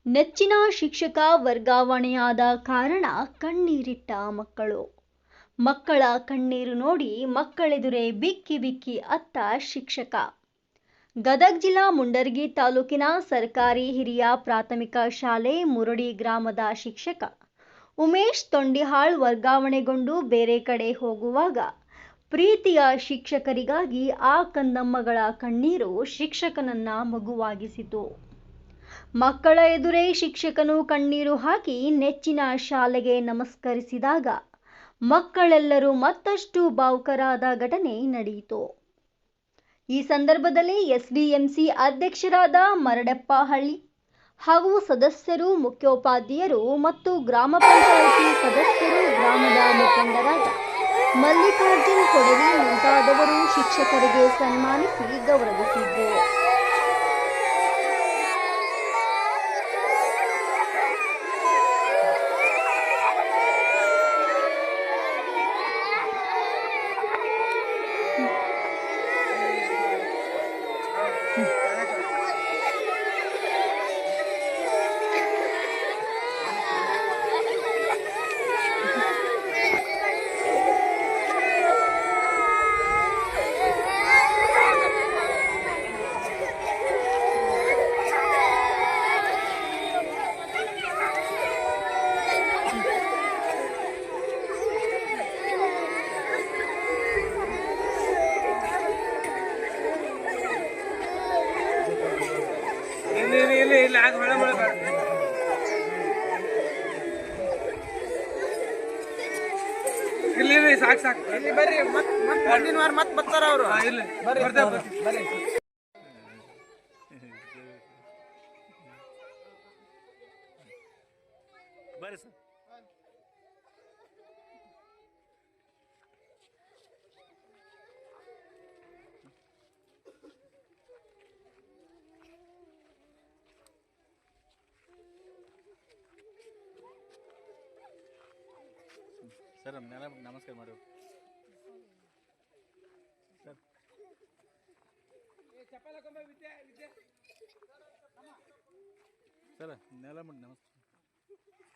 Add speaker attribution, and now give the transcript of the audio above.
Speaker 1: ನೆಚ್ಚಿನ ಶಿಕ್ಷಕ ವರ್ಗಾವಣೆಯಾದ ಕಾರಣ ಕಣ್ಣೀರಿಟ್ಟ ಮಕ್ಕಳು. ಮಕ್ಕಳ ಕಣ್ಣೀರು ನೋಡಿ ಮಕ್ಕಳೆದುರೇ ಬಿಕ್ಕಿ ಬಿಕ್ಕಿ ಅತ್ತ ಶಿಕ್ಷಕ. ಗದಗ ಜಿಲ್ಲಾ ಮುಂಡರಗಿ ತಾಲೂಕಿನ ಸರ್ಕಾರಿ ಹಿರಿಯ ಪ್ರಾಥಮಿಕ ಶಾಲೆ ಮುರಡಿ ಗ್ರಾಮದ ಶಿಕ್ಷಕ ಉಮೇಶ್ ತೊಂಡಿಹಾಳ್ ವರ್ಗಾವಣೆಗೊಂಡು ಬೇರೆ ಕಡೆ ಹೋಗುವಾಗ ಪ್ರೀತಿಯ ಶಿಕ್ಷಕರಿಗಾಗಿ ಆ ಕಂದಮ್ಮಗಳ ಕಣ್ಣೀರು ಶಿಕ್ಷಕನನ್ನ ಮಗುವಾಗಿಸಿತು. ಮಕ್ಕಳ ಎದುರೇ ಶಿಕ್ಷಕನು ಕಣ್ಣೀರು ಹಾಕಿ ನೆಚ್ಚಿನ ಶಾಲೆಗೆ ನಮಸ್ಕರಿಸಿದಾಗ ಮಕ್ಕಳೆಲ್ಲರೂ ಮತ್ತಷ್ಟು ಭಾವುಕರಾದ ಘಟನೆ ನಡೆಯಿತು. ಈ ಸಂದರ್ಭದಲ್ಲಿ ಎಸ್ಡಿಎಂಸಿ ಅಧ್ಯಕ್ಷರಾದ ಮರಡಪ್ಪಹಳ್ಳಿ ಹಾಗೂ ಸದಸ್ಯರು, ಮುಖ್ಯೋಪಾಧ್ಯಾಯರು ಮತ್ತು ಗ್ರಾಮ ಪಂಚಾಯಿತಿ ಸದಸ್ಯರು, ಗ್ರಾಮದ ಮುಖಂಡರಾದ ಮಲ್ಲಿಕಾರ್ಜುನ್ ಕೊಡವಿ ಮುಂತಾದವರು ಶಿಕ್ಷಕರಿಗೆ ಸನ್ಮಾನಿಸಿ ಗೌರವಿಸಿದರು.
Speaker 2: ಇಲ್ಲಿ ಸಾಕು ಸಾಕು ಇಲ್ಲಿ ಬರ್ರಿ ಮುಂದಿನ ವಾರ ಮತ್ತೆ ಬರ್ತಾರ ಅವರು. ಇಲ್ಲಿ ಬರ್ರಿ ಬರ್ರಿ ಸರ್. ಸರ್ ನಮಸ್ಕಾರ ಮಾಡಿ ಸರ್. ಸರ್ ನೆಲ ಮಾಡಿ ನಮಸ್ಕಾರ.